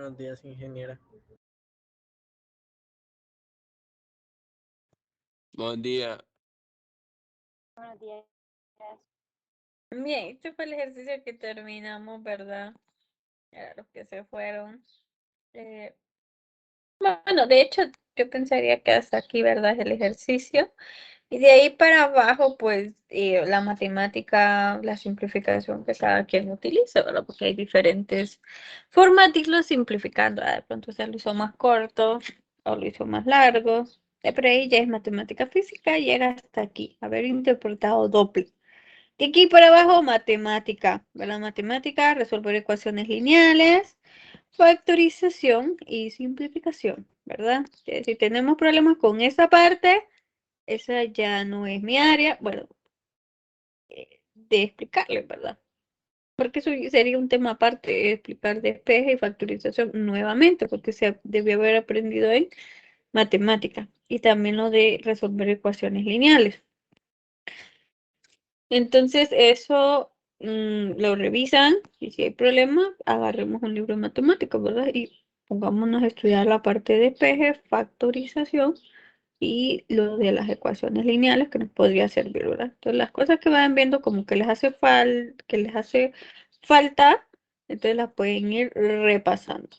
Buenos días, ingeniera. Buen día. Buenos días. Bien, este fue el ejercicio que terminamos, ¿verdad? Era los que se fueron. Bueno, de hecho, yo pensaría que hasta aquí, ¿verdad? Es el ejercicio. Y de ahí para abajo, pues, la matemática, la simplificación que cada quien utiliza, ¿verdad? Porque hay diferentes formas de irlo simplificando. De pronto se lo hizo más corto o lo hizo más largo. Pero ahí ya es matemática física, llega hasta aquí. Haber interpretado doble. De aquí para abajo, matemática. ¿Verdad? Matemática, resolver ecuaciones lineales, factorización y simplificación, ¿verdad? Si tenemos problemas con esa parte, esa ya no es mi área, bueno, de explicarles, ¿verdad? Porque eso sería un tema aparte, explicar despeje y factorización nuevamente, porque se debió haber aprendido en matemática y también lo de resolver ecuaciones lineales. Entonces, eso lo revisan y si hay problema, agarremos un libro de matemáticas, ¿verdad? Y pongámonos a estudiar la parte de despeje, factorización y lo de las ecuaciones lineales que nos podría servir, ¿verdad? Entonces, las cosas que vayan viendo como que les hace falta, entonces las pueden ir repasando.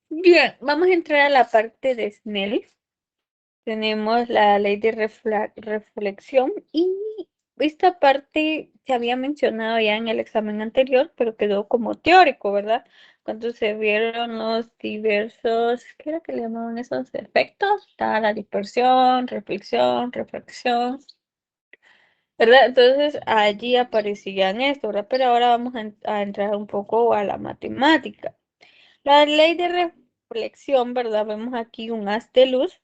Bien, vamos a entrar a la parte de Snell. Tenemos la ley de reflexión y esta parte se había mencionado ya en el examen anterior, pero quedó como teórico, ¿verdad? Cuando se vieron los diversos, ¿qué era que le llamaban esos efectos? Está la dispersión, reflexión, refracción, ¿verdad? Entonces allí aparecían esto, ¿verdad? Pero ahora vamos a entrar un poco a la matemática. La ley de reflexión, ¿verdad? Vemos aquí un haz de luz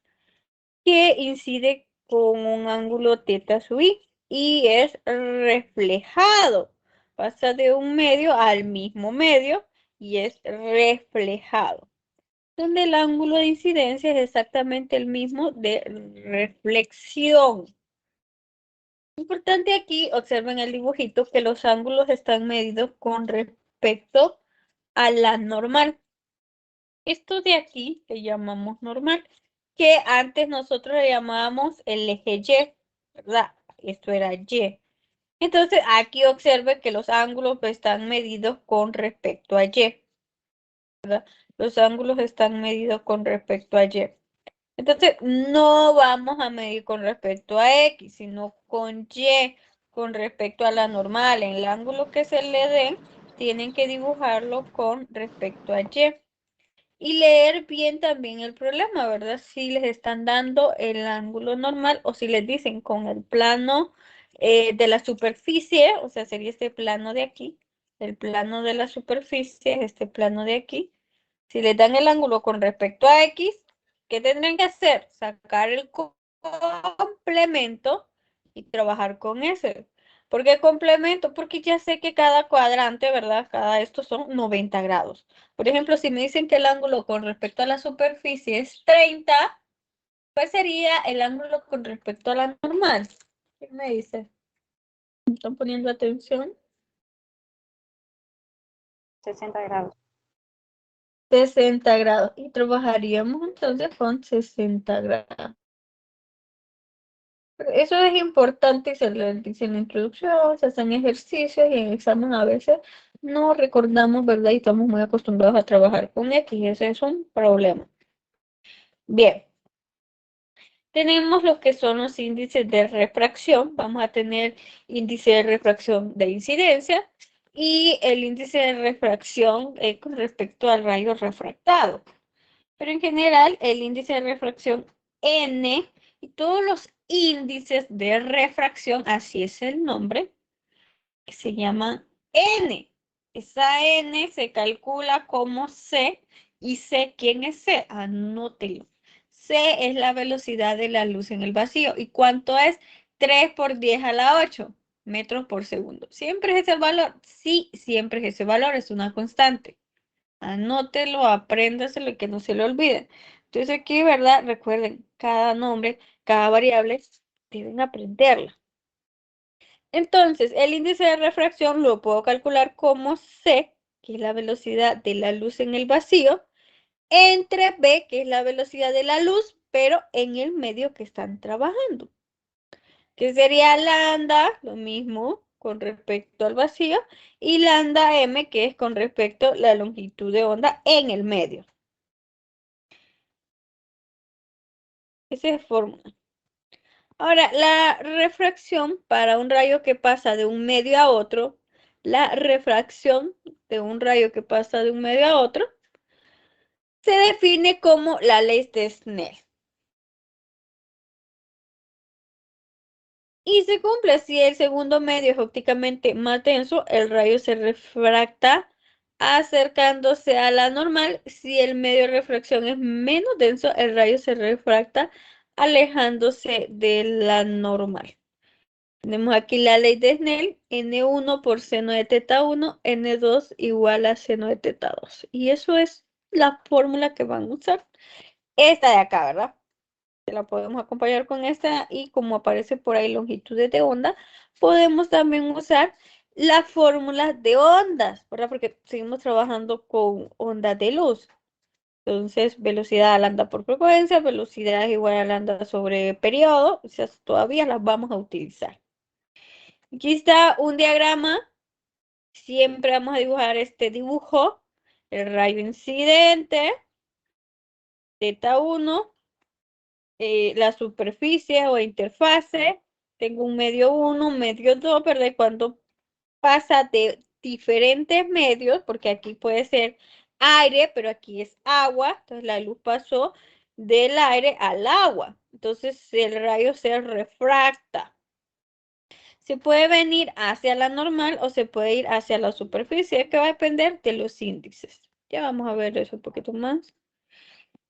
que incide con un ángulo θ sub i y es reflejado. Pasa de un medio al mismo medio y es reflejado. Donde el ángulo de incidencia es exactamente el mismo de reflexión. Importante aquí, observen el dibujito, que los ángulos están medidos con respecto a la normal. Esto de aquí le llamamos normal, que antes nosotros le llamábamos el eje Y, ¿verdad? Esto era Y. Entonces aquí observe que los ángulos están medidos con respecto a Y, ¿verdad? Los ángulos están medidos con respecto a Y. Entonces no vamos a medir con respecto a X, sino con Y, con respecto a la normal. En el ángulo que se le den, tienen que dibujarlo con respecto a Y. Y leer bien también el problema, ¿verdad? Si les están dando el ángulo normal o si les dicen con el plano de la superficie, o sea, sería este plano de aquí, el plano de la superficie, este plano de aquí. Si les dan el ángulo con respecto a X, ¿qué tendrían que hacer? Sacar el complemento y trabajar con ese. ¿Por qué complemento? Porque ya sé que cada cuadrante, ¿verdad? Cada estos son 90 grados. Por ejemplo, si me dicen que el ángulo con respecto a la superficie es 30, ¿cuál sería el ángulo con respecto a la normal? ¿Qué me dice? ¿Están poniendo atención? 60 grados. 60 grados. Y trabajaríamos entonces con 60 grados. Eso es importante, se les dice en la introducción, se hacen ejercicios y en el examen a veces no recordamos, ¿verdad? Y estamos muy acostumbrados a trabajar con X, ese es un problema. Bien, tenemos lo que son los índices de refracción. Vamos a tener índice de refracción de incidencia y el índice de refracción con respecto al rayo refractado. Pero en general, el índice de refracción N y todos los índices de refracción, así es el nombre, que se llama N. Esa N se calcula como C y C, ¿quién es C? Anótelo. C es la velocidad de la luz en el vacío. ¿Y cuánto es? 3 por 10 a la 8 metros por segundo. ¿Siempre es ese valor? Sí, siempre es ese valor, es una constante. Anótelo, apréndaselo y que no se le olvide. Entonces aquí, ¿verdad? Recuerden, cada nombre, cada variable, deben aprenderla. Entonces, el índice de refracción lo puedo calcular como C, que es la velocidad de la luz en el vacío, entre B, que es la velocidad de la luz, pero en el medio que están trabajando. Que sería lambda, lo mismo con respecto al vacío, y lambda m, que es con respecto a la longitud de onda en el medio. Esa es fórmula. Ahora, la refracción para un rayo que pasa de un medio a otro, la refracción de un rayo que pasa de un medio a otro, se define como la ley de Snell. Y se cumple si el segundo medio es ópticamente más denso, el rayo se refracta acercándose a la normal. Si el medio de refracción es menos denso, el rayo se refracta alejándose de la normal. Tenemos aquí la ley de Snell, N1 por seno de teta 1, N2 igual a seno de teta 2. Y eso es la fórmula que van a usar. Esta de acá, ¿verdad? La podemos acompañar con esta y como aparece por ahí longitudes de onda, podemos también usar la fórmula de ondas, ¿verdad? Porque seguimos trabajando con ondas de luz. Entonces, velocidad lambda por frecuencia, velocidad es igual a lambda sobre periodo, o sea, todavía las vamos a utilizar. Aquí está un diagrama, siempre vamos a dibujar este dibujo, el rayo incidente, teta 1, la superficie o interfase, tengo un medio 1, un medio 2, ¿verdad? Y cuando pasa de diferentes medios, porque aquí puede ser aire, pero aquí es agua, entonces la luz pasó del aire al agua, entonces el rayo se refracta. Se puede venir hacia la normal o se puede ir hacia la superficie, que va a depender de los índices. Ya vamos a ver eso un poquito más.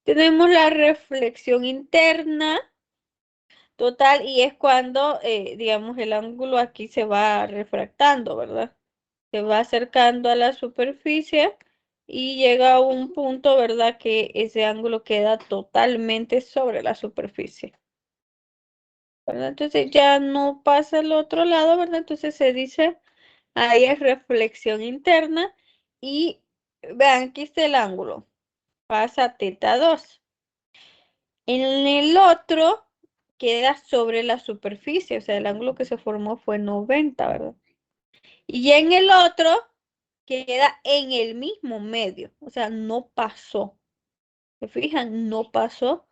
Tenemos la reflexión interna total y es cuando, digamos, el ángulo aquí se va refractando, ¿verdad? Se va acercando a la superficie y llega a un punto, ¿verdad? Que ese ángulo queda totalmente sobre la superficie. ¿Verdad? Entonces ya no pasa al otro lado, ¿verdad? Entonces se dice, ahí es reflexión interna y vean, aquí está el ángulo, pasa teta 2. En el otro queda sobre la superficie, o sea, el ángulo que se formó fue 90, ¿verdad? Y en el otro queda en el mismo medio, o sea, no pasó. ¿Se fijan? No pasó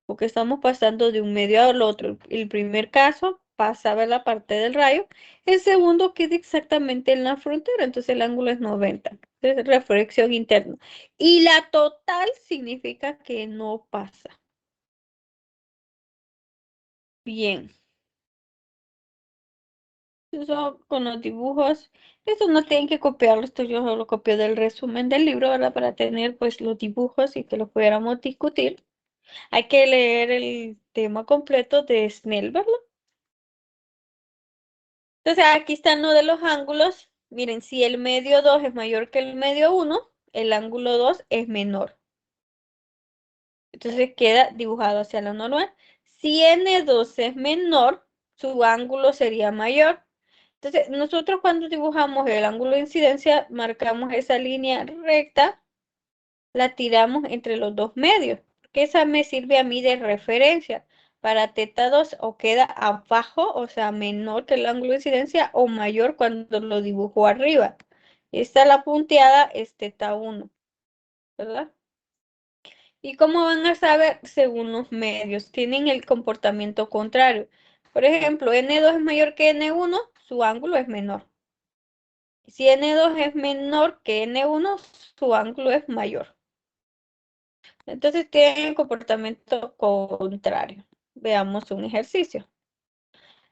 porque estamos pasando de un medio al otro. El primer caso pasa a ver la parte del rayo, el segundo queda exactamente en la frontera, entonces el ángulo es 90. Entonces, reflexión interna. Y la total significa que no pasa. Bien. Eso con los dibujos, eso no tienen que copiarlo, esto yo solo copio del resumen del libro, ¿verdad? Para tener pues los dibujos y que los pudiéramos discutir. Hay que leer el tema completo de Snell, ¿verdad? Entonces aquí están lo de los ángulos. Miren, si el medio 2 es mayor que el medio 1, el ángulo 2 es menor. Entonces queda dibujado hacia la normal. Si N2 es menor, su ángulo sería mayor. Entonces, nosotros cuando dibujamos el ángulo de incidencia, marcamos esa línea recta, la tiramos entre los dos medios, que esa me sirve a mí de referencia. Para teta 2 o queda abajo, o sea, menor que el ángulo de incidencia, o mayor cuando lo dibujo arriba. Esta la punteada es teta 1, ¿verdad? ¿Y cómo van a saber? Según los medios, tienen el comportamiento contrario. Por ejemplo, N2 es mayor que N1, su ángulo es menor. Si N2 es menor que N1, su ángulo es mayor. Entonces tienen el comportamiento contrario. Veamos un ejercicio.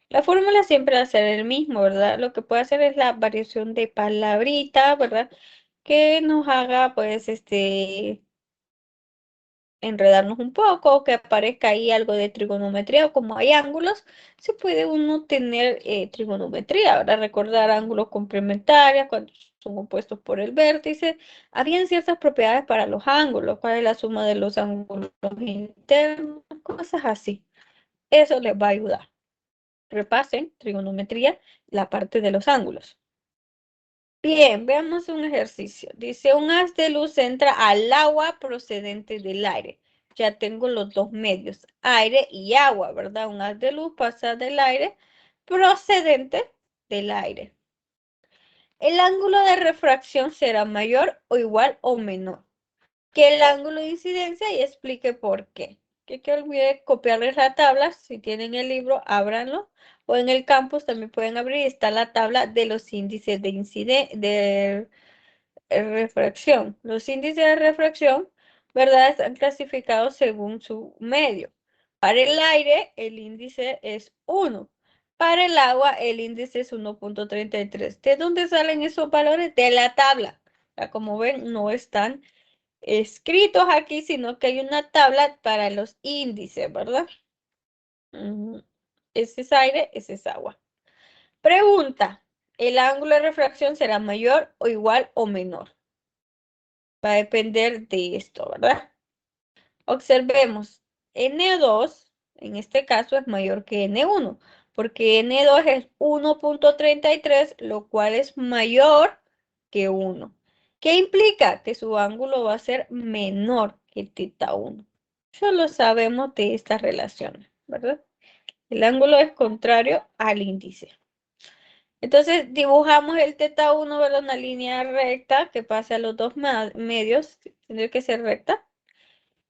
La fórmula siempre va a ser el mismo, ¿verdad? Lo que puede hacer es la variación de palabrita, ¿verdad? Que nos haga, pues, enredarnos un poco, que aparezca ahí algo de trigonometría, o como hay ángulos, se puede uno tener trigonometría, ¿verdad? Recordar ángulos complementarios cuando son opuestos por el vértice. Habían ciertas propiedades para los ángulos, cuál es la suma de los ángulos internos, cosas así. Eso les va a ayudar. Repasen trigonometría, la parte de los ángulos. Bien, veamos un ejercicio. Dice, un haz de luz entra al agua procedente del aire. Ya tengo los dos medios, aire y agua, ¿verdad? Un haz de luz pasa del aire procedente del aire. El ángulo de refracción será mayor o igual o menor que el ángulo de incidencia y explique por qué. Que olvide copiarles la tabla. Si tienen el libro, ábranlo. O en el campus también pueden abrir. Está la tabla de los índices de refracción. Los índices de refracción, ¿verdad? Están clasificados según su medio. Para el aire, el índice es 1. Para el agua, el índice es 1.33. ¿De dónde salen esos valores? De la tabla. Como ven, no están escritos aquí, sino que hay una tabla para los índices, ¿verdad? Ese es aire, ese es agua. Pregunta, ¿el ángulo de refracción será mayor o igual o menor? Va a depender de esto, ¿verdad? Observemos, N2 en este caso es mayor que N1, porque N2 es 1.33, lo cual es mayor que 1. ¿Qué implica? Que su ángulo va a ser menor que teta 1. Solo sabemos de esta relación, ¿verdad? El ángulo es contrario al índice. Entonces dibujamos el teta 1, ¿verdad? Una línea recta que pase a los dos medios, tiene que ser recta.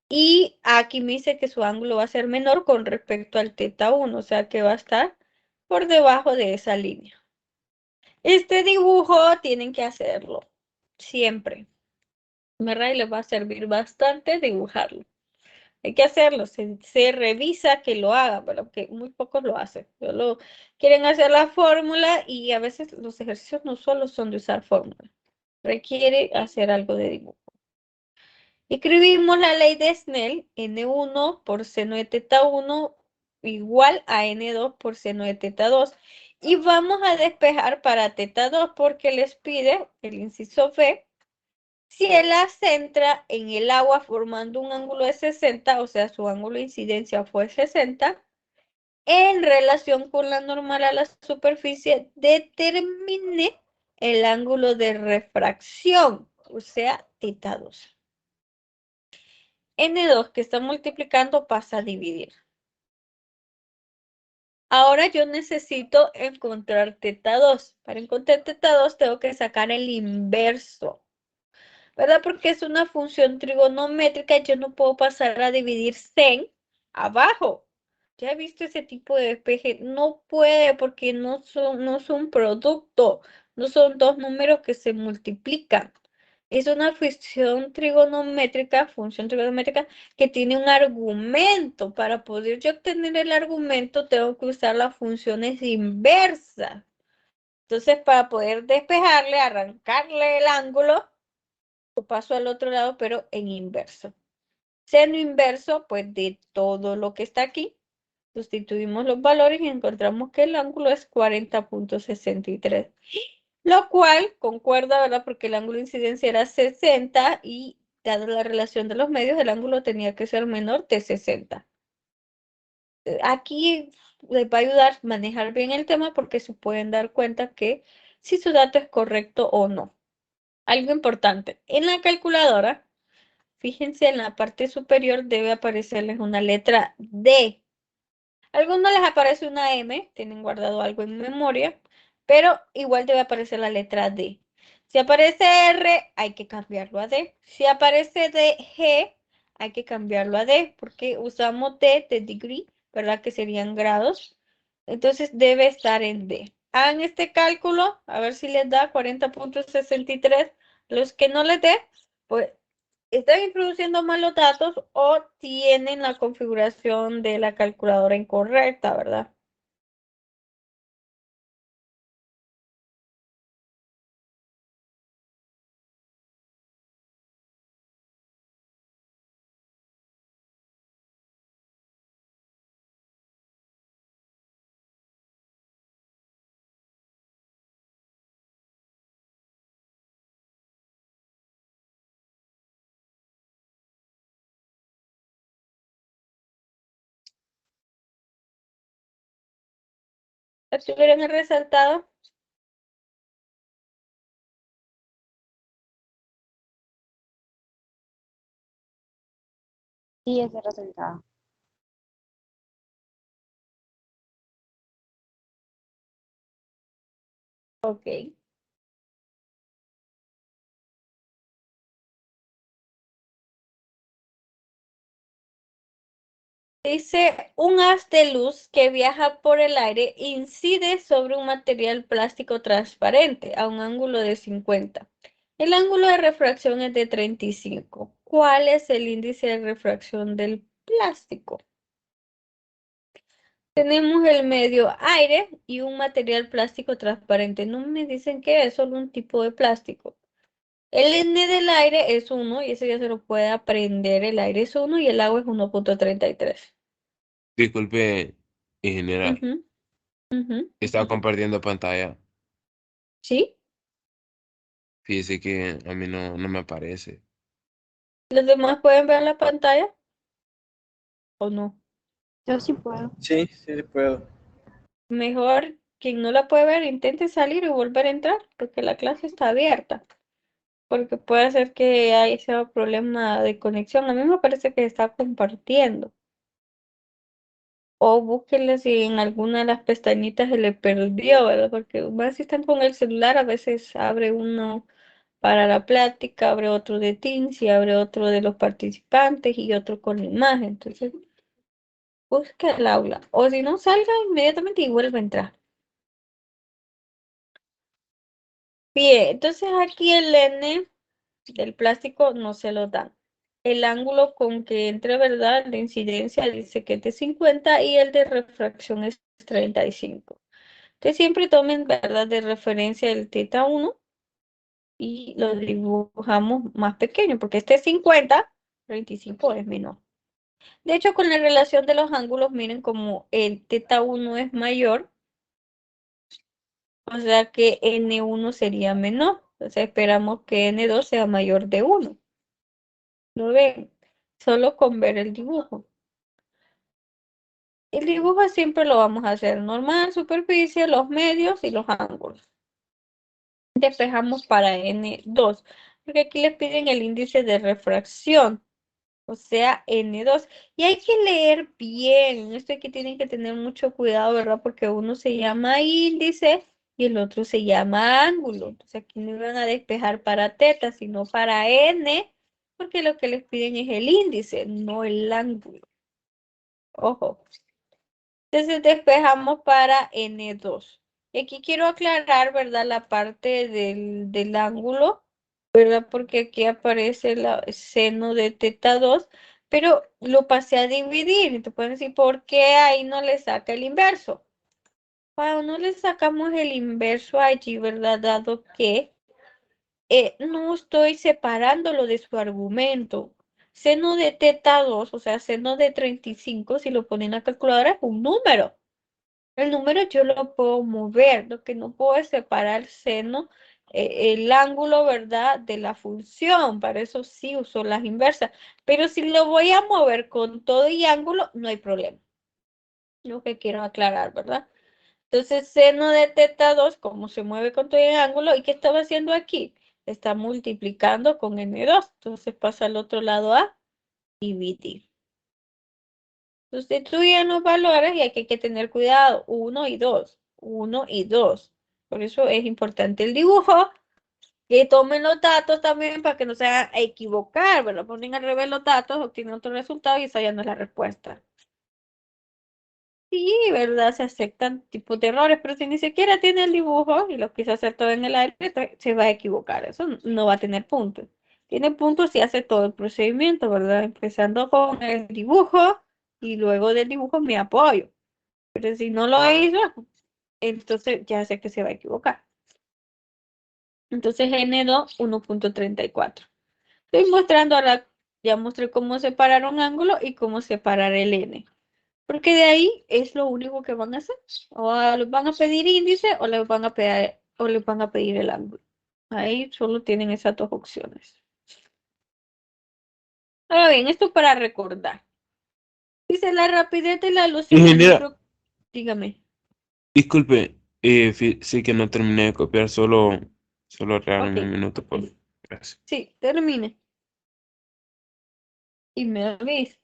Y aquí me dice que su ángulo va a ser menor con respecto al teta 1, o sea que va a estar por debajo de esa línea. Este dibujo tienen que hacerlo siempre, ¿verdad? Y les va a servir bastante dibujarlo. Hay que hacerlo, se revisa que lo hagan, pero que muy pocos lo hacen. Solo quieren hacer la fórmula y a veces los ejercicios no solo son de usar fórmula, requiere hacer algo de dibujo. Escribimos la ley de Snell, N1 por seno de teta 1 igual a N2 por seno de teta 2. Y vamos a despejar para teta 2 porque les pide el inciso B. Si él la centra en el agua formando un ángulo de 60, o sea, su ángulo de incidencia fue 60, en relación con la normal a la superficie, determine el ángulo de refracción, o sea, teta 2. N2 que está multiplicando pasa a dividir. Ahora yo necesito encontrar teta 2. Para encontrar teta 2 tengo que sacar el inverso, ¿verdad? Porque es una función trigonométrica y yo no puedo pasar a dividir sen abajo. Ya he visto ese tipo de despeje. No puede porque no son producto, no son dos números que se multiplican. Es una función trigonométrica que tiene un argumento. Para poder yo obtener el argumento, tengo que usar las funciones inversas. Entonces, para poder despejarle, arrancarle el ángulo, lo paso al otro lado, pero en inverso. Seno inverso, pues de todo lo que está aquí, sustituimos los valores y encontramos que el ángulo es 40.63. Lo cual concuerda, ¿verdad? Porque el ángulo de incidencia era 60 y dada la relación de los medios, el ángulo tenía que ser menor de 60. Aquí les va a ayudar a manejar bien el tema porque se pueden dar cuenta que si su dato es correcto o no. Algo importante, en la calculadora, fíjense en la parte superior debe aparecerles una letra D. A algunos les aparece una M, tienen guardado algo en memoria, pero igual debe aparecer la letra D. Si aparece R, hay que cambiarlo a D. Si aparece G, hay que cambiarlo a D, porque usamos D de degree, ¿verdad? Que serían grados. Entonces debe estar en D. Hagan este cálculo, a ver si les da 40.63. Los que no les dé, pues están introduciendo mal los datos o tienen la configuración de la calculadora incorrecta, ¿verdad? ¿Estuvieron el resaltado? Sí, ese es el resultado. Ok. Dice, un haz de luz que viaja por el aire incide sobre un material plástico transparente a un ángulo de 50. El ángulo de refracción es de 35. ¿Cuál es el índice de refracción del plástico? Tenemos el medio aire y un material plástico transparente. No me dicen que es solo un tipo de plástico. El N del aire es 1 y ese ya se lo puede aprender. El aire es 1 y el agua es 1.33. Disculpe, ingeniera, Ujú, ujú. estaba compartiendo pantalla. ¿Sí? Fíjese que a mí no me aparece. ¿Los demás pueden ver la pantalla o no? Yo sí puedo. Sí, sí puedo. Mejor quien no la puede ver, intente salir y volver a entrar porque la clase está abierta. Porque puede ser que haya ese problema de conexión. A mí me parece que está compartiendo. O búsquenle si en alguna de las pestañitas se le perdió, ¿verdad? Porque más si están con el celular, a veces abre uno para la plática, abre otro de Teams y abre otro de los participantes y otro con la imagen. Entonces, busque el aula. O si no, salga inmediatamente y vuelva a entrar. Bien, entonces aquí el N del plástico no se lo dan. El ángulo con que entre, ¿verdad? La incidencia dice que es de 50 y el de refracción es 35. Entonces siempre tomen, ¿verdad? De referencia el teta 1 y lo dibujamos más pequeño, porque este es 50, 35 es menor. De hecho, con la relación de los ángulos, miren como el teta 1 es mayor, o sea que N1 sería menor. Entonces esperamos que N2 sea mayor de 1. ¿Lo ven? Solo con ver el dibujo. El dibujo siempre lo vamos a hacer normal, superficie, los medios y los ángulos. Despejamos para N2, porque aquí les piden el índice de refracción, o sea, N2. Y hay que leer bien, esto aquí tienen que tener mucho cuidado, ¿verdad? Porque uno se llama índice y el otro se llama ángulo. Entonces aquí no van a despejar para teta, sino para N, porque lo que les piden es el índice, no el ángulo. Ojo. Entonces despejamos para N2. Y aquí quiero aclarar, ¿verdad? La parte del ángulo, ¿verdad? Porque aquí aparece el seno de teta 2, pero lo pasé a dividir. Y te pueden decir, ¿por qué ahí no le saca el inverso? Bueno, no le sacamos el inverso allí, ¿verdad? Dado que no estoy separándolo de su argumento. Seno de teta 2, o sea, seno de 35, si lo ponen en la calculadora, es un número. El número yo lo puedo mover, lo que no puedo es separar seno, el ángulo, ¿verdad? De la función, para eso sí uso las inversas, pero si lo voy a mover con todo y ángulo, no hay problema. Lo que quiero aclarar, ¿verdad? Entonces, seno de teta 2, como se mueve con todo el ángulo, ¿y qué estaba haciendo aquí? Está multiplicando con N2, entonces pasa al otro lado a dividir. Sustituyen los valores y aquí hay que tener cuidado, 1 y 2, 1 y 2. Por eso es importante el dibujo, que tomen los datos también para que no se hagan a equivocar, ¿verdad? Ponen al revés los datos, obtienen otro resultado y esa ya no es la respuesta. Sí, ¿verdad? Se aceptan tipos de errores, pero si ni siquiera tiene el dibujo y lo quiso hacer todo en el aire, entonces se va a equivocar. Eso no va a tener puntos. Tiene puntos si hace todo el procedimiento, ¿verdad? Empezando con el dibujo y luego del dibujo mi apoyo. Pero si no lo hizo, entonces ya sé que se va a equivocar. Entonces N2, 1.34. Estoy mostrando ahora, ya mostré cómo separar un ángulo y cómo separar el N. Porque de ahí es lo único que van a hacer. O les van a pedir índice o les van a pedir el ángulo. Ahí solo tienen esas dos opciones. Ahora bien, esto para recordar. Dice la rapidez de la luz en el Ingeniera, Dígame. disculpe, sí que no terminé de copiar, solo regálame un Ok, minuto, por Gracias. sí, termine. Y me avisa.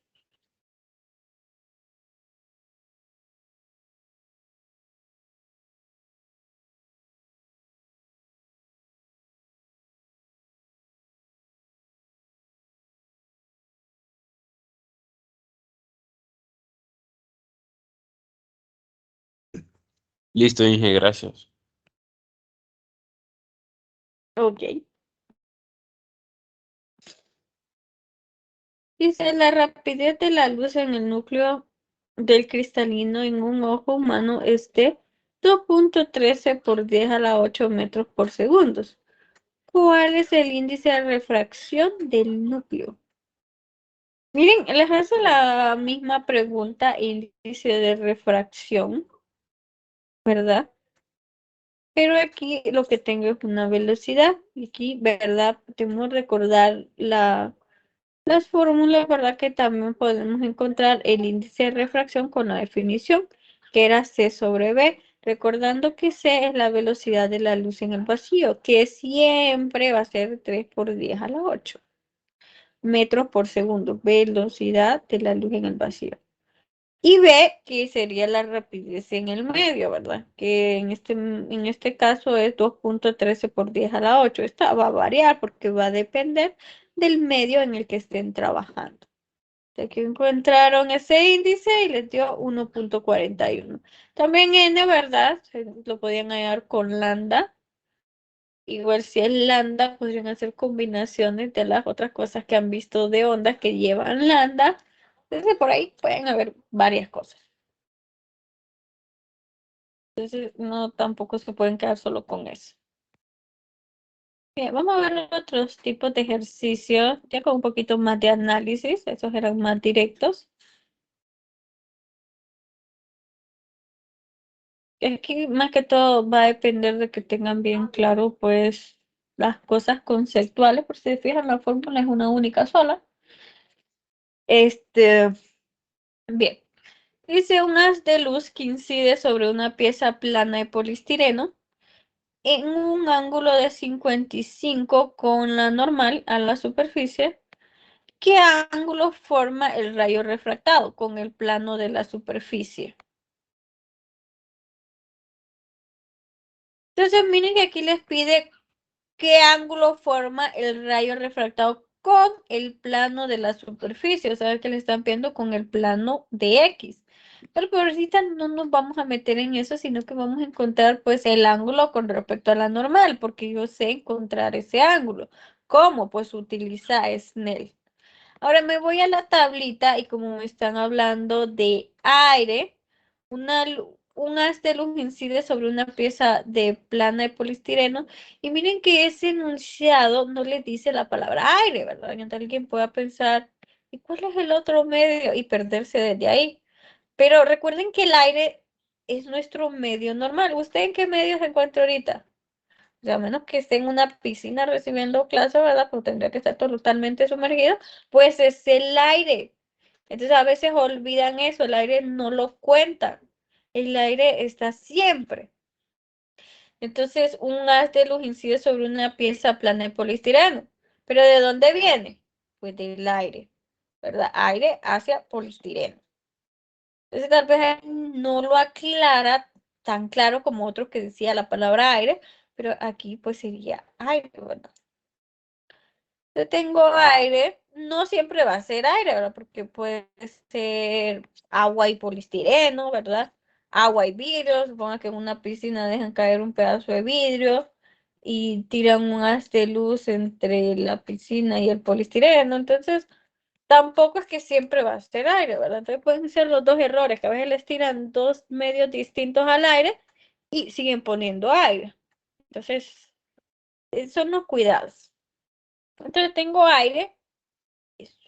Listo, Inge, gracias. Ok. Dice, la rapidez de la luz en el núcleo del cristalino en un ojo humano es de 2.13 por 10 a la 8 metros por segundo. ¿Cuál es el índice de refracción del núcleo? Miren, les hace la misma pregunta, índice de refracción, ¿verdad? Pero aquí lo que tengo es una velocidad. Y aquí, ¿verdad? Podemos recordar las fórmulas, ¿verdad? Que también podemos encontrar el índice de refracción con la definición, que era C sobre B. Recordando que C es la velocidad de la luz en el vacío, que siempre va a ser 3 por 10 a la 8 metros por segundo. Velocidad de la luz en el vacío. Y B, que sería la rapidez en el medio, ¿verdad? Que en este caso es 2.13 por 10 a la 8. Esta va a variar porque va a depender del medio en el que estén trabajando. Aquí encontraron ese índice y les dio 1.41. También N, ¿verdad? Lo podían hallar con lambda. Igual si es lambda, podrían hacer combinaciones de las otras cosas que han visto de ondas que llevan lambda. Entonces por ahí pueden haber varias cosas. Entonces, no, tampoco se pueden quedar solo con eso. Bien, vamos a ver otros tipos de ejercicios, ya con un poquito más de análisis, esos eran más directos. Aquí más que todo va a depender de que tengan bien claro, pues, las cosas conceptuales, por si se fijan, la fórmula es una única sola. Este, bien, dice un haz de luz que incide sobre una pieza plana de polistireno en un ángulo de 55 con la normal a la superficie. ¿Qué ángulo forma el rayo refractado con el plano de la superficie? Entonces, miren que aquí les pide qué ángulo forma el rayo refractado con el plano de la superficie. O sea, que le están viendo con el plano de X. Pero por ahorita no nos vamos a meter en eso, sino que vamos a encontrar pues el ángulo con respecto a la normal, porque yo sé encontrar ese ángulo. ¿Cómo? Pues utiliza Snell. Ahora me voy a la tablita y como me están hablando de aire, un haz de luz incide sobre una pieza de plana de polistireno y miren que ese enunciado no le dice la palabra aire, ¿verdad? Y entonces alguien pueda pensar, ¿y cuál es el otro medio? Y perderse desde ahí. Pero recuerden que el aire es nuestro medio normal. ¿Usted en qué medio se encuentra ahorita? O sea, a menos que esté en una piscina recibiendo clase, ¿verdad? Pues tendría que estar totalmente sumergido, pues es el aire. Entonces a veces olvidan eso, el aire no lo cuentan. El aire está siempre. Entonces un haz de luz incide sobre una pieza plana de poliestireno. ¿Pero de dónde viene? Pues del aire, ¿verdad? Aire hacia poliestireno. Entonces tal vez no lo aclara tan claro como otro que decía la palabra aire, pero aquí pues sería aire, ¿verdad? Yo tengo aire, no siempre va a ser aire, ¿verdad? Porque puede ser agua y polistireno, ¿verdad? Agua y vidrio, suponga que en una piscina dejan caer un pedazo de vidrio y tiran un haz de luz entre la piscina y el polistireno, entonces tampoco es que siempre va a ser aire, ¿verdad? Entonces pueden ser los dos errores, que a veces les tiran dos medios distintos al aire y siguen poniendo aire. Entonces, son los cuidados. Entonces tengo aire,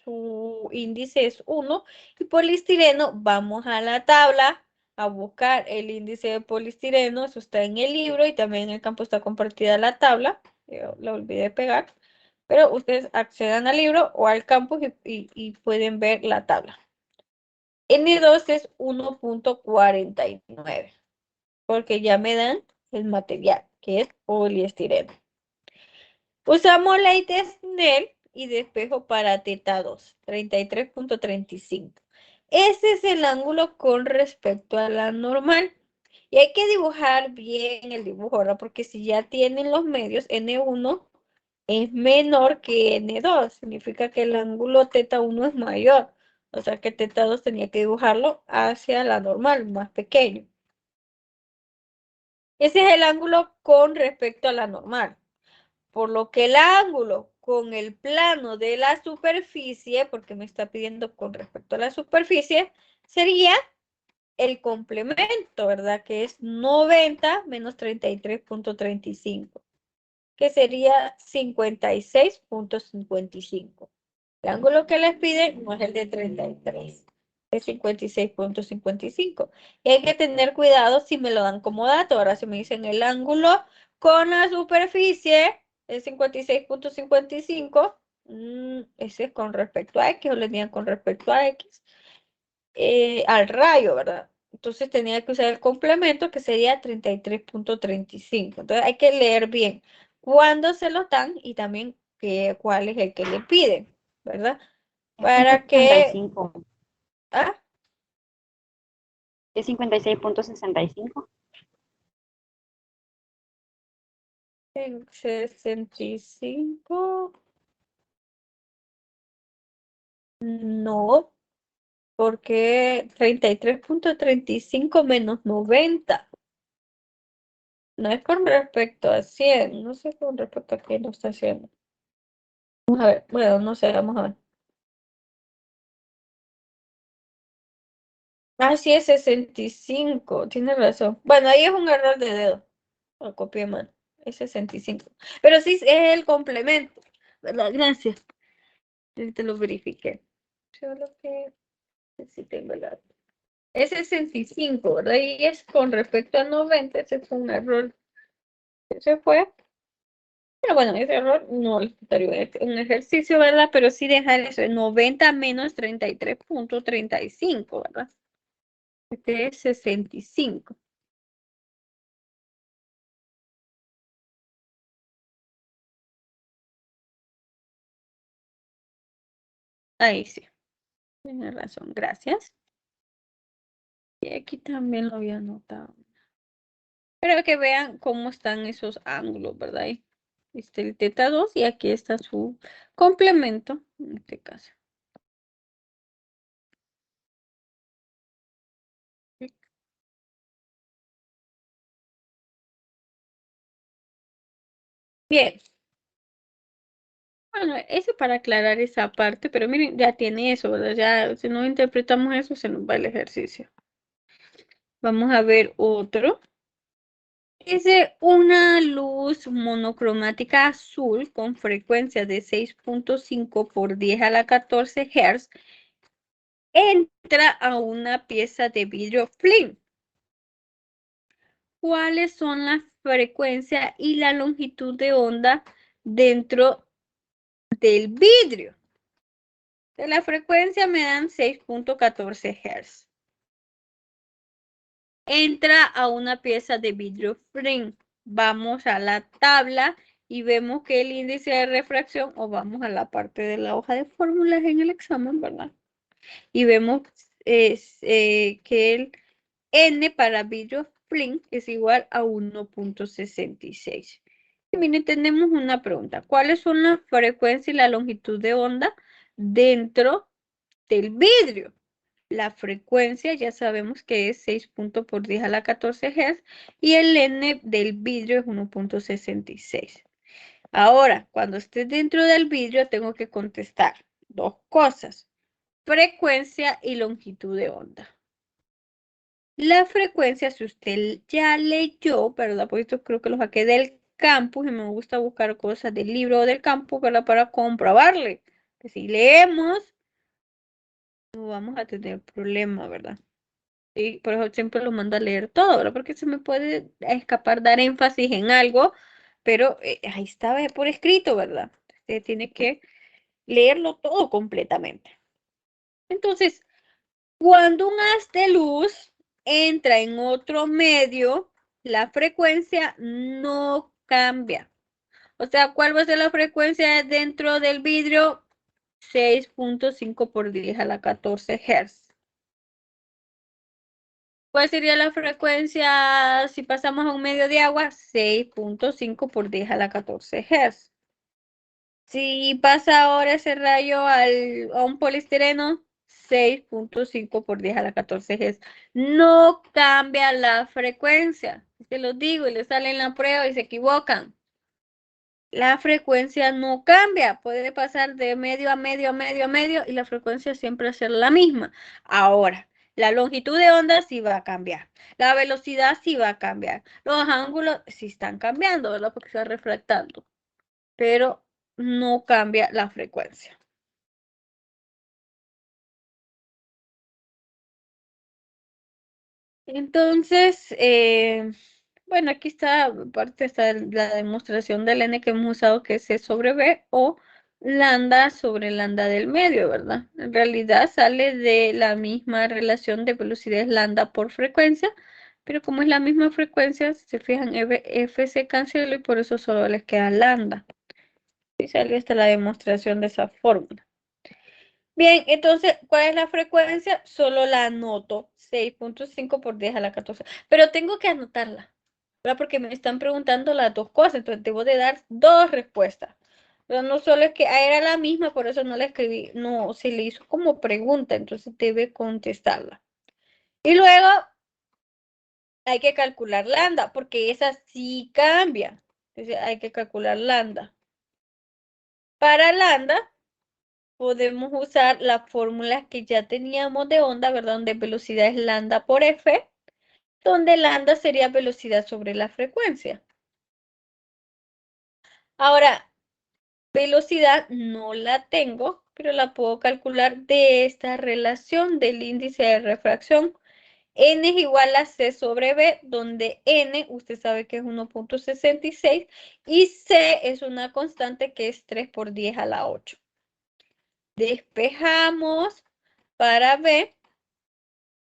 su índice es 1 y polistireno, vamos a la tabla a buscar el índice de polistireno, eso está en el libro y también en el campo está compartida la tabla, yo la olvidé pegar, pero ustedes accedan al libro o al campus y pueden ver la tabla. N2 es 1.49 porque ya me dan el material que es poliestireno. Usamos ley de Snell y de espejo para teta 2, 33.35. Ese es el ángulo con respecto a la normal. Y hay que dibujar bien el dibujo, ¿verdad? Porque si ya tienen los medios, N1 es menor que N2. Significa que el ángulo teta 1 es mayor. O sea que teta 2 tenía que dibujarlo hacia la normal, más pequeño. Ese es el ángulo con respecto a la normal. Por lo que el ángulo con el plano de la superficie, porque me está pidiendo con respecto a la superficie, sería el complemento, ¿verdad? Que es 90 menos 33.35, que sería 56.55. El ángulo que les piden no es el de 33, es 56.55. Y hay que tener cuidado si me lo dan como dato. Ahora si me dicen el ángulo con la superficie es 56.55, ese es con respecto a X, o le digan con respecto a X, al rayo, ¿verdad? Entonces tenía que usar el complemento que sería 33.35. Entonces hay que leer bien cuándo se lo dan y también cuál es el que le piden, ¿verdad? Es Para que... 55. ¿Ah? Es 56.65. En 65. No, porque 33.35 menos 90. No es con respecto a 100. No sé con respecto a qué lo está haciendo. Vamos a ver. Bueno, no sé, vamos a ver. Ah, sí, es 65. Tiene razón. Bueno, ahí es un error de dedo. Lo copié mal. Es 65. Pero sí es el complemento. ¿Verdad? Gracias. Te lo verifiqué. Solo que sí tengo el dato. Es 65, ¿verdad? Y es con respecto a 90. Ese fue un error. Ese fue. Pero bueno, ese error no le quitaría un ejercicio, ¿verdad? Pero sí dejar eso, 90 menos 33.35, ¿verdad? Este es 65. Ahí sí. Tienes razón, gracias. Y aquí también lo había anotado. Pero que vean cómo están esos ángulos, ¿verdad? Ahí está el teta 2 y aquí está su complemento, en este caso. Bien. Bueno, eso para aclarar esa parte, pero miren, ya tiene eso, ¿verdad? Ya si no interpretamos eso, se nos va el ejercicio. Vamos a ver otro. Dice una luz monocromática azul con frecuencia de 6.5 por 10 a la 14 Hz entra a una pieza de vidrio film. ¿Cuáles son la frecuencia y la longitud de onda dentro del vidrio? De la frecuencia me dan 6.14 Hz. Entra a una pieza de vidrio film. Vamos a la tabla y vemos que el índice de refracción, o vamos a la parte de la hoja de fórmulas en el examen, ¿verdad? Y vemos que el N para vidrio film es igual a 1.66. Y miren, tenemos una pregunta. ¿Cuáles son la frecuencia y la longitud de onda dentro del vidrio? La frecuencia ya sabemos que es 6 por 10 a la 14 Hz y el N del vidrio es 1.66. Ahora, cuando esté dentro del vidrio tengo que contestar dos cosas: frecuencia y longitud de onda. La frecuencia, si usted ya leyó, ¿verdad? Pues esto creo que lo saqué del campus y me gusta buscar cosas del libro o del campus, ¿verdad? Para comprobarle. Que si leemos, no vamos a tener problema, ¿verdad? Y por eso siempre lo mando a leer todo, ¿verdad? Porque se me puede escapar dar énfasis en algo, pero ahí está por escrito, ¿verdad? Usted tiene que leerlo todo completamente. Entonces, cuando un haz de luz entra en otro medio, la frecuencia no cambia. O sea, ¿cuál va a ser la frecuencia dentro del vidrio? 6.5 por 10 a la 14 Hz. ¿Cuál sería la frecuencia si pasamos a un medio de agua? 6.5 por 10 a la 14 Hz. Si pasa ahora ese rayo a un poliestireno, 6.5 por 10 a la 14 Hz. No cambia la frecuencia. Se los digo y les sale en la prueba y se equivocan. La frecuencia no cambia, puede pasar de medio a medio a medio a medio y la frecuencia siempre va a ser la misma. Ahora, la longitud de onda sí va a cambiar, la velocidad sí va a cambiar, los ángulos sí están cambiando, ¿verdad? Porque está refractando, pero no cambia la frecuencia. Entonces, bueno, aquí está, parte está la demostración del n que hemos usado, que es C sobre B o lambda sobre lambda del medio, ¿verdad? En realidad sale de la misma relación de velocidad lambda por frecuencia, pero como es la misma frecuencia, si se fijan, F se cancela y por eso solo les queda lambda. Y sale hasta la demostración de esa fórmula. Bien, entonces, ¿cuál es la frecuencia? Solo la anoto, 6.5 por 10 a la 14. Pero tengo que anotarla, ¿verdad? Porque me están preguntando las dos cosas, entonces debo de dar dos respuestas. Pero no solo es que era la misma, por eso no la escribí, no, se le hizo como pregunta, entonces debe contestarla. Y luego hay que calcular lambda, porque esa sí cambia. Entonces hay que calcular lambda. Para lambda podemos usar la fórmula que ya teníamos de onda, ¿verdad? Donde velocidad es lambda por F, donde lambda sería velocidad sobre la frecuencia. Ahora, velocidad no la tengo, pero la puedo calcular de esta relación del índice de refracción. N es igual a C sobre B, donde N, usted sabe que es 1.66, y C es una constante que es 3 por 10 a la 8. Despejamos para B.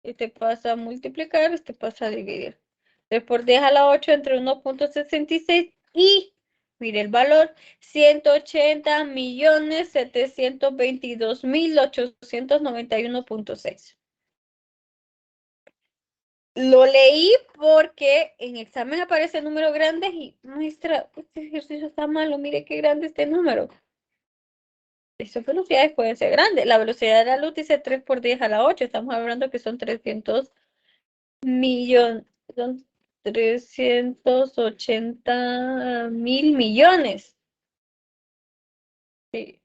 Este pasa a multiplicar, este pasa a dividir. 3 por 10 a la 8 entre 1.66 y, mire el valor, 180.722.891.6. Lo leí porque en examen aparece números grandes y, maestra, este ejercicio está malo, mire qué grande este número. Esas velocidades pueden ser grandes. La velocidad de la luz dice 3 por 10 a la 8. Estamos hablando que son 300 millones, son 380.000 millones. Sí.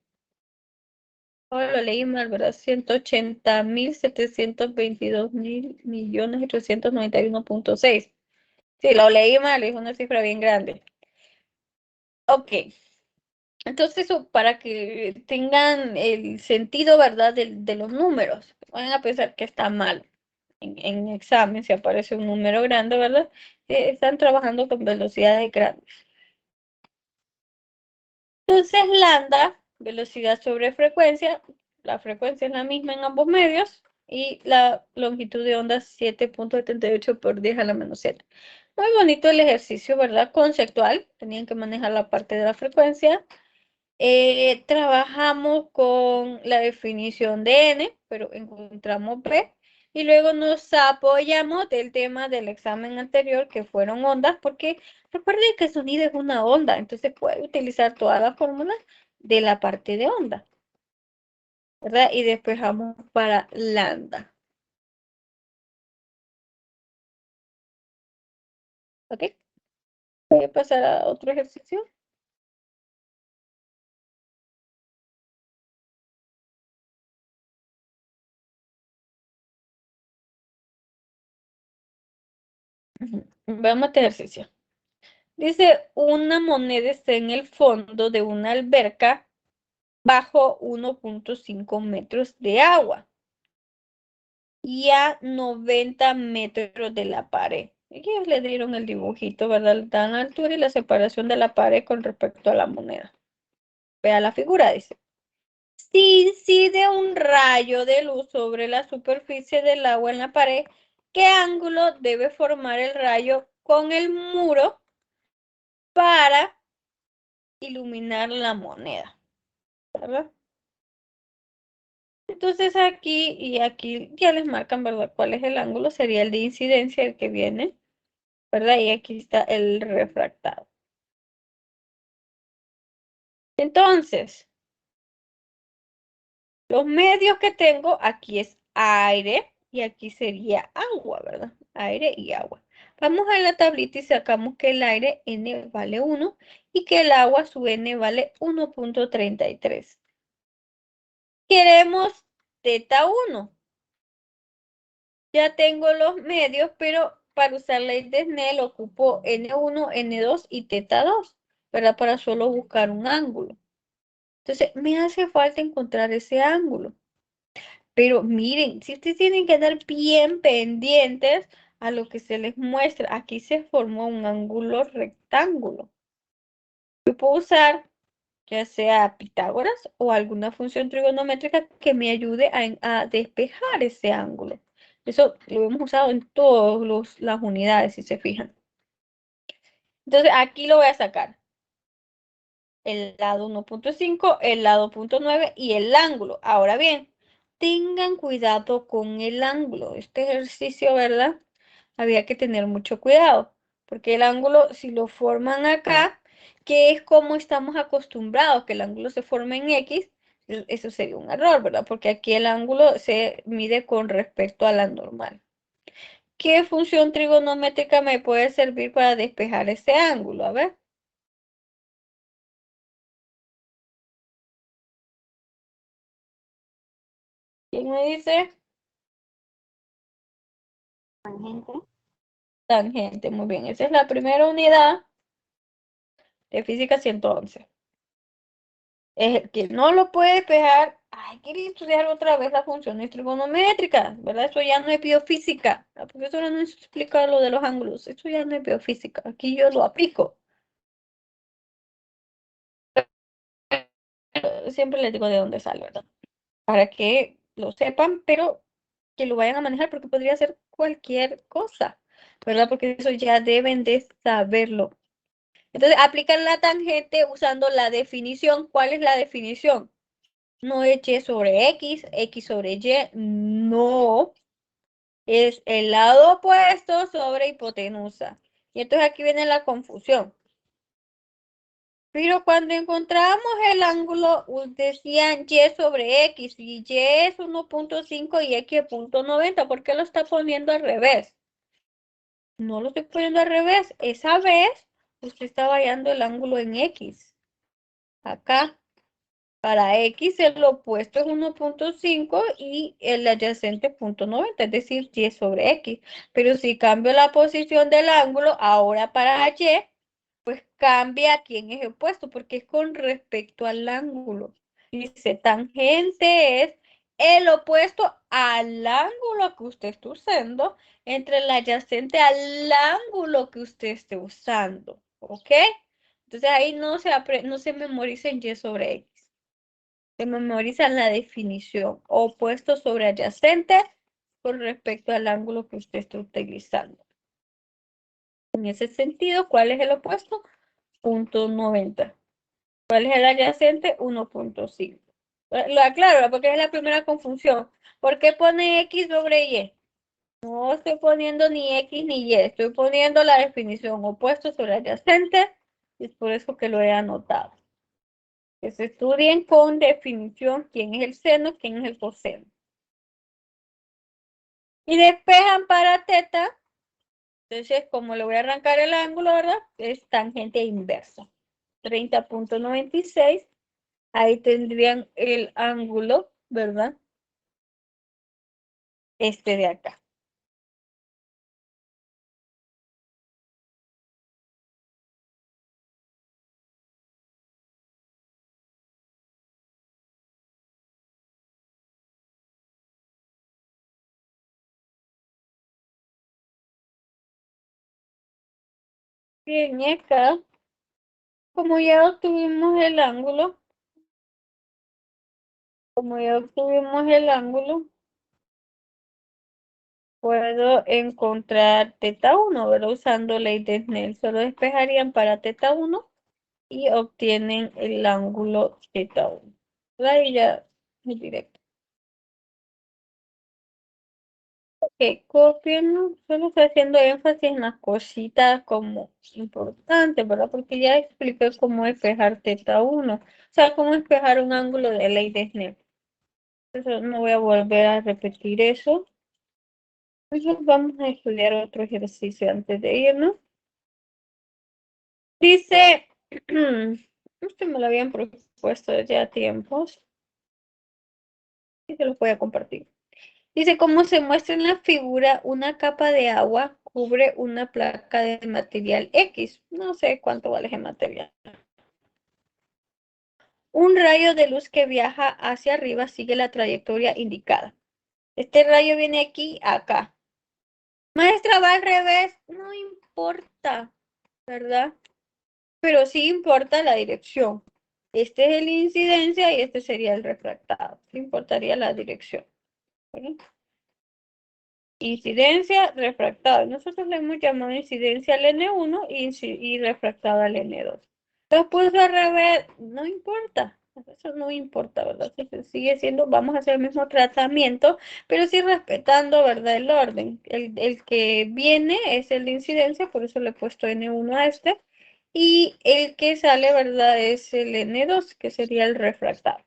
Ahora lo leí mal, ¿verdad? 180.722.000 millones y 391.6. Sí, lo leí mal, es una cifra bien grande. Ok. Entonces, para que tengan el sentido, ¿verdad? De los números, van a pensar que está mal. En examen, si aparece un número grande, ¿verdad? Están trabajando con velocidades grandes. Entonces, lambda, velocidad sobre frecuencia, la frecuencia es la misma en ambos medios, y la longitud de onda 7.78 por 10 a la menos 7. Muy bonito el ejercicio, ¿verdad? Conceptual, tenían que manejar la parte de la frecuencia. Trabajamos con la definición de n, pero encontramos b, y luego nos apoyamos del tema del examen anterior, que fueron ondas, porque recuerden que el sonido es una onda, entonces puede utilizar todas las fórmulas de la parte de onda, ¿verdad? Y despejamos para lambda. ¿Ok? Voy a pasar a otro ejercicio. Vamos a este ejercicio. Dice, una moneda está en el fondo de una alberca bajo 1.5 metros de agua y a 90 metros de la pared. Ellos le dieron el dibujito, ¿verdad? Le dan la altura y la separación de la pared con respecto a la moneda. Vea la figura, dice. Si incide un rayo de luz sobre la superficie del agua en la pared, ¿qué ángulo debe formar el rayo con el muro para iluminar la moneda? ¿Verdad? Entonces aquí y aquí ya les marcan, ¿verdad? ¿Cuál es el ángulo? Sería el de incidencia, el que viene, ¿verdad? Y aquí está el refractado. Entonces, los medios que tengo aquí es aire y aquí sería agua, ¿verdad? Aire y agua. Vamos a la tablita y sacamos que el aire N vale 1 y que el agua su N vale 1.33. Queremos teta 1. Ya tengo los medios, pero para usar la ley de Snell ocupo N1, N2 y teta 2, ¿verdad? Para solo buscar un ángulo. Entonces, me hace falta encontrar ese ángulo. Pero miren, si ustedes tienen que estar bien pendientes a lo que se les muestra. Aquí se formó un ángulo rectángulo. Yo puedo usar ya sea Pitágoras o alguna función trigonométrica que me ayude a despejar ese ángulo. Eso lo hemos usado en todas las unidades, si se fijan. Entonces, aquí lo voy a sacar. El lado 1.5, el lado 0.9 y el ángulo. Ahora bien, tengan cuidado con el ángulo. Este ejercicio, ¿verdad? Había que tener mucho cuidado, porque el ángulo, si lo forman acá, que es como estamos acostumbrados, que el ángulo se forma en X, eso sería un error, ¿verdad? Porque aquí el ángulo se mide con respecto a la normal. ¿Qué función trigonométrica me puede servir para despejar ese ángulo? A ver. ¿Quién me dice? Tangente. Tangente, muy bien. Esa es la primera unidad de física 111. Es el que no lo puede despejar. Ay, quería estudiar otra vez las funciones trigonométricas, ¿verdad? Eso ya no es biofísica. La profesora no explica lo de los ángulos. Eso ya no es biofísica. Aquí yo lo aplico. Siempre les digo de dónde sale, ¿verdad? Para que lo sepan, pero que lo vayan a manejar porque podría ser cualquier cosa, ¿verdad? Porque eso ya deben de saberlo. Entonces, aplican la tangente usando la definición. ¿Cuál es la definición? No es Y sobre X, X sobre Y, no. Es el lado opuesto sobre hipotenusa. Y entonces aquí viene la confusión. Pero cuando encontramos el ángulo, decían Y sobre X, y Y es 1.5 y X es 0.90. ¿Por qué lo está poniendo al revés? No lo estoy poniendo al revés. Esa vez usted está hallando el ángulo en X. Acá. Para X el opuesto es 1.5 y el adyacente 0.90, es decir, Y sobre X. Pero si cambio la posición del ángulo, ahora para Y, pues cambia a quién es opuesto, porque es con respecto al ángulo. Dice, tangente es el opuesto al ángulo que usted está usando entre el adyacente al ángulo que usted esté usando. ¿Ok? Entonces ahí no se memoriza en Y sobre X. Se memorizan la definición, opuesto sobre adyacente con respecto al ángulo que usted está utilizando. En ese sentido, ¿cuál es el opuesto? 0.90. ¿Cuál es el adyacente? 1.5. Lo aclaro porque es la primera confusión. ¿Por qué pone X sobre Y? No estoy poniendo ni X ni Y, estoy poniendo la definición opuesto sobre adyacente y es por eso que lo he anotado. Que se estudien con definición quién es el seno, quién es el coseno. Y despejan para teta. Entonces, como le voy a arrancar el ángulo, ¿verdad? Es tangente inversa. 30.96. Ahí tendrían el ángulo, ¿verdad? Este de acá. Bien, y acá, como ya obtuvimos el ángulo, puedo encontrar teta 1, ¿verdad? Usando ley de Snell. Solo despejarían para teta 1 y obtienen el ángulo teta 1. Ahí ya es directo. Que copien, solo estoy haciendo énfasis en las cositas como importantes, ¿verdad? Porque ya expliqué cómo despejar teta 1, o sea, cómo despejar un ángulo de ley de Snell. Entonces no voy a volver a repetir eso. Entonces vamos a estudiar otro ejercicio antes de irnos. Dice, esto me lo habían propuesto desde a tiempos y se los voy a compartir. Dice, como se muestra en la figura, una capa de agua cubre una placa de material X. No sé cuánto vale ese material. Un rayo de luz que viaja hacia arriba sigue la trayectoria indicada. Este rayo viene aquí, acá. Maestra, va al revés. No importa, ¿verdad? Pero sí importa la dirección. Este es el incidencia y este sería el refractado. Sí importaría la dirección. ¿Verdad? Incidencia, refractado. Nosotros le hemos llamado incidencia al N1 y refractado al N2. Lo puso al revés, no importa. Eso no importa, ¿verdad? Sigue siendo, vamos a hacer el mismo tratamiento, pero sí respetando, ¿verdad? El orden. El que viene es el de incidencia, por eso le he puesto N1 a este. Y el que sale, ¿verdad? Es el N2, que sería el refractado.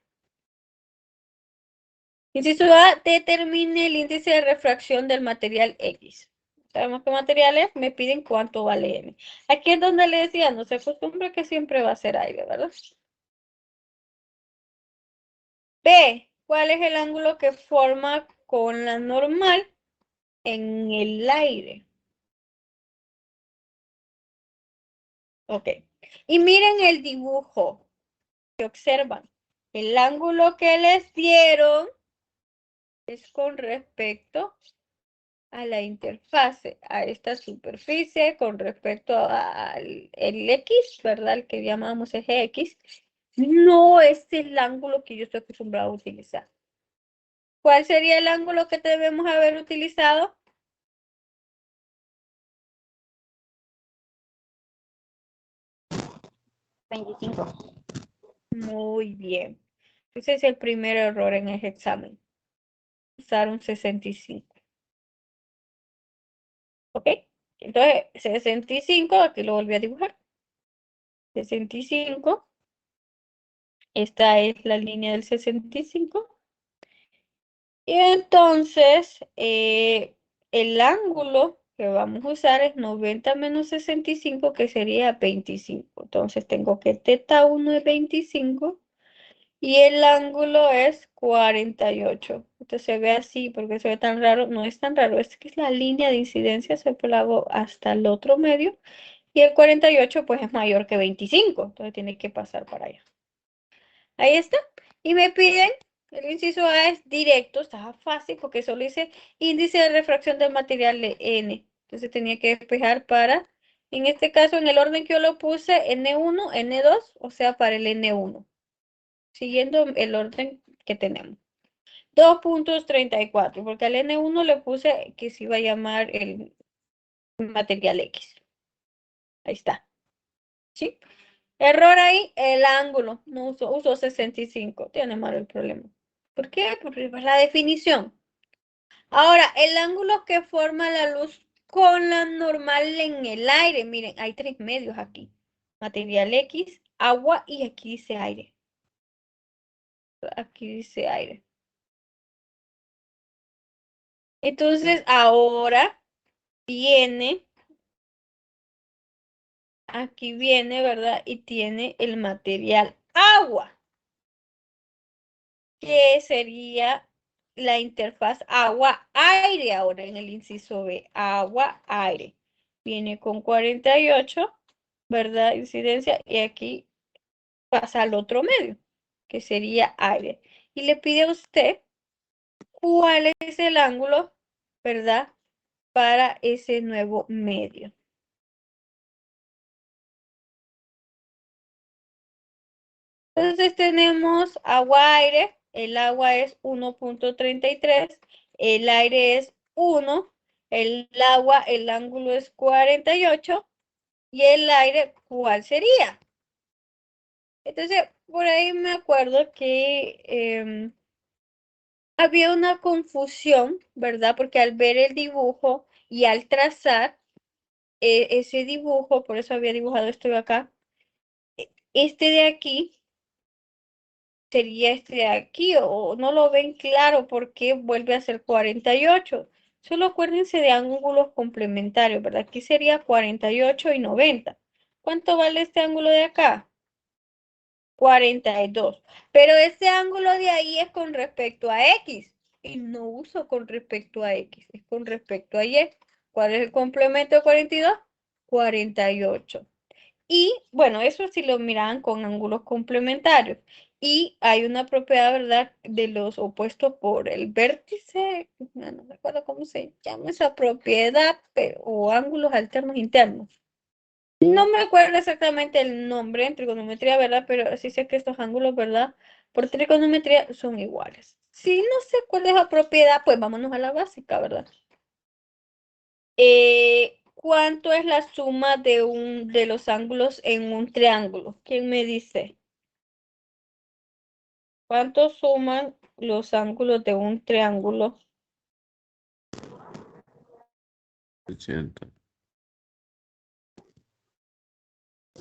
Inciso A, determine el índice de refracción del material X. Sabemos qué materiales me piden cuánto vale M. Aquí es donde le decía, no se acostumbra que siempre va a ser aire, ¿verdad? B, ¿cuál es el ángulo que forma con la normal en el aire? Ok. Y miren el dibujo que observan. El ángulo que les dieron es con respecto a la interfase, a esta superficie con respecto al X, ¿verdad? El que llamamos eje X, no es el ángulo que yo estoy acostumbrado a utilizar. ¿Cuál sería el ángulo que debemos haber utilizado? 25. Muy bien. Ese es el primer error en ese examen. Usaron 65. ¿Ok? Entonces, 65, aquí lo volví a dibujar. 65. Esta es la línea del 65. Y entonces, el ángulo que vamos a usar es 90 menos 65, que sería 25. Entonces, tengo que teta 1 es 25 y el ángulo es 48. Esto se ve así porque se ve tan raro. No es tan raro, es que es la línea de incidencia, se lo hago hasta el otro medio. Y el 48 pues es mayor que 25, entonces tiene que pasar para allá. Ahí está. Y me piden, el inciso A es directo, estaba fácil porque solo dice índice de refracción del material de N. Entonces tenía que despejar para, en este caso, en el orden que yo lo puse, N1, N2, o sea, para el N1. Siguiendo el orden que tenemos. 2.34, porque al N1 le puse que se iba a llamar el material X. Ahí está. ¿Sí? Error ahí, el ángulo. No uso 65. Tiene mal el problema. ¿Por qué? Porque es la definición. Ahora, el ángulo que forma la luz con la normal en el aire. Miren, hay tres medios aquí. Material X, agua y aquí dice aire. Aquí dice aire. Entonces, ahora viene, aquí viene, ¿verdad? Y tiene el material agua, que sería la interfaz agua-aire ahora en el inciso B, agua-aire. Viene con 48, ¿verdad? Incidencia, y aquí pasa al otro medio, que sería aire. Y le pide a usted cuál es el ángulo, ¿verdad? Para ese nuevo medio. Entonces tenemos agua-aire, el agua es 1.33, el aire es 1, el agua, el ángulo es 48 y el aire, ¿cuál sería? Entonces, por ahí me acuerdo que había una confusión, ¿verdad? Porque al ver el dibujo y al trazar ese dibujo, por eso había dibujado esto de acá, este de aquí sería este de aquí, o no lo ven claro porque vuelve a ser 48. Solo acuérdense de ángulos complementarios, ¿verdad? Aquí sería 48 y 90. ¿Cuánto vale este ángulo de acá? 42. Pero este ángulo de ahí es con respecto a X. Y no uso con respecto a X, es con respecto a Y. ¿Cuál es el complemento de 42? 48. Y bueno, eso sí lo miran con ángulos complementarios. Y hay una propiedad, ¿verdad?, de los opuestos por el vértice, no me acuerdo cómo se llama esa propiedad, pero, o ángulos alternos internos. No me acuerdo exactamente el nombre en trigonometría, ¿verdad? Pero sí sé que estos ángulos, ¿verdad? Por trigonometría son iguales. Si no sé cuál es la propiedad, pues vámonos a la básica, ¿verdad? ¿Cuánto es la suma de los ángulos en un triángulo? ¿Quién me dice? ¿Cuánto suman los ángulos de un triángulo? 80.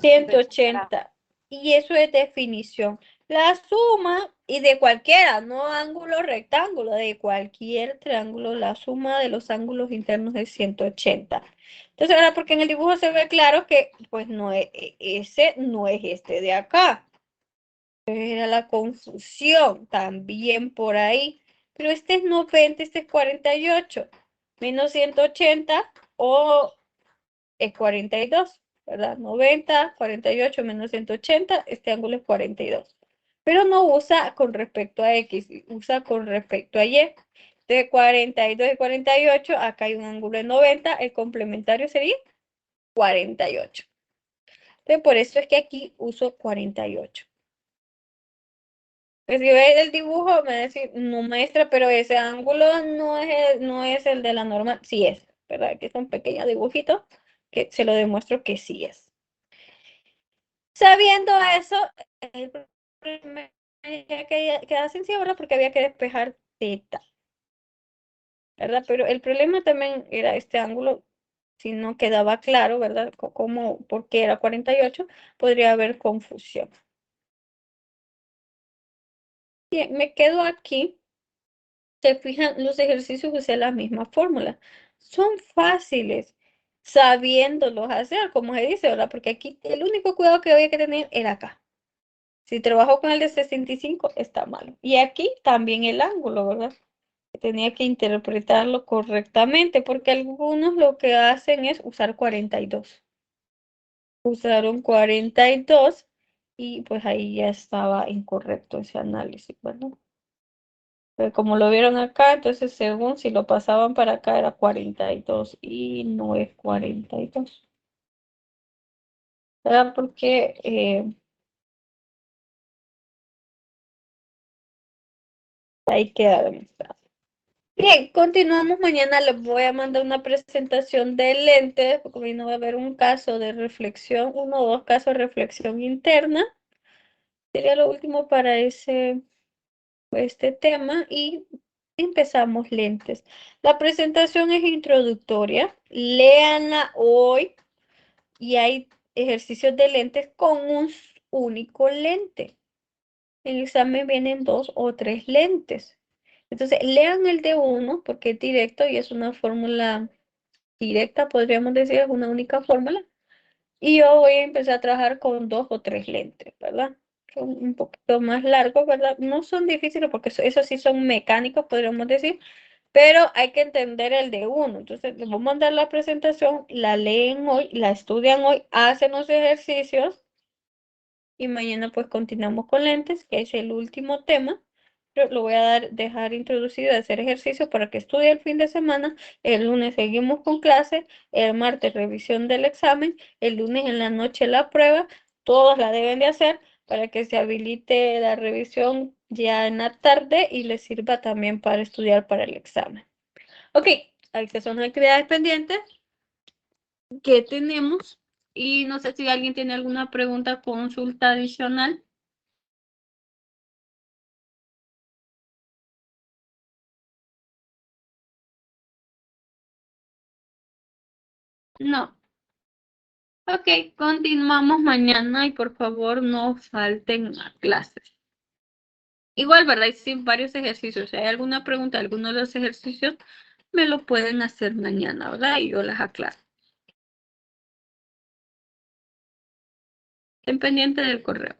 180. Y eso es definición. La suma, y de cualquiera, no ángulo rectángulo, de cualquier triángulo, la suma de los ángulos internos es 180. Entonces, ahora porque en el dibujo se ve claro que, pues, no es, ese no es este de acá. Era la confusión también por ahí. Pero este es 90, este es 48. Menos 180 o es 42, ¿verdad? 90, 48 menos 180, este ángulo es 42. Pero no usa con respecto a X, usa con respecto a Y. De 42 y 48, acá hay un ángulo de 90, el complementario sería 48. Entonces, por eso es que aquí uso 48. Pues si ve el dibujo, me va a decir, no maestra, pero ese ángulo no es el de la norma. Sí es, ¿verdad? Aquí es un pequeño dibujito que se lo demuestro que sí es. Sabiendo eso, el problema ya queda sencillo, ¿verdad? Porque había que despejar θ, ¿verdad? Pero el problema también era este ángulo, si no quedaba claro, ¿verdad? ¿Por qué era 48? Podría haber confusión. Bien, me quedo aquí. Se fijan, los ejercicios usé la misma fórmula. Son fáciles sabiéndolos hacer, como se dice, ¿verdad? Porque aquí el único cuidado que había que tener era acá. Si trabajo con el de 65, está malo. Y aquí también el ángulo, ¿verdad? Tenía que interpretarlo correctamente, porque algunos lo que hacen es usar 42. Usaron 42 y pues ahí ya estaba incorrecto ese análisis, ¿verdad? Pero como lo vieron acá, entonces según si lo pasaban para acá era 42 y no es 42. ¿Verdad? Porque ahí queda demostrado. Bien, continuamos. Mañana les voy a mandar una presentación de lentes, porque hoy no va a haber un caso de reflexión, uno o dos casos de reflexión interna. Sería lo último para este tema y empezamos lentes. La presentación es introductoria. Léanla hoy y hay ejercicios de lentes con un único lente. En el examen vienen 2 o 3 lentes. Entonces, lean el de uno porque es directo y es una fórmula directa, podríamos decir, es una única fórmula. Y yo voy a empezar a trabajar con 2 o 3 lentes, ¿verdad? Son un poquito más largos, ¿verdad? No son difíciles porque esos sí son mecánicos, podríamos decir, pero hay que entender el de uno. Entonces, les voy a mandar la presentación, la leen hoy, la estudian hoy, hacen los ejercicios y mañana pues continuamos con lentes, que es el último tema. Pero lo voy a dejar introducido a hacer ejercicio para que estudie el fin de semana. El lunes seguimos con clase, el martes revisión del examen, el lunes en la noche la prueba. Todos la deben de hacer para que se habilite la revisión ya en la tarde y les sirva también para estudiar para el examen. Ok, estas son las actividades pendientes que tenemos y no sé si alguien tiene alguna pregunta, consulta adicional. No. Ok, continuamos mañana y por favor no falten a clases. Igual, ¿verdad? Hay sí, varios ejercicios. Si hay alguna pregunta, alguno de los ejercicios, me lo pueden hacer mañana, ¿verdad? Y yo las aclaro. Estén pendientes del correo.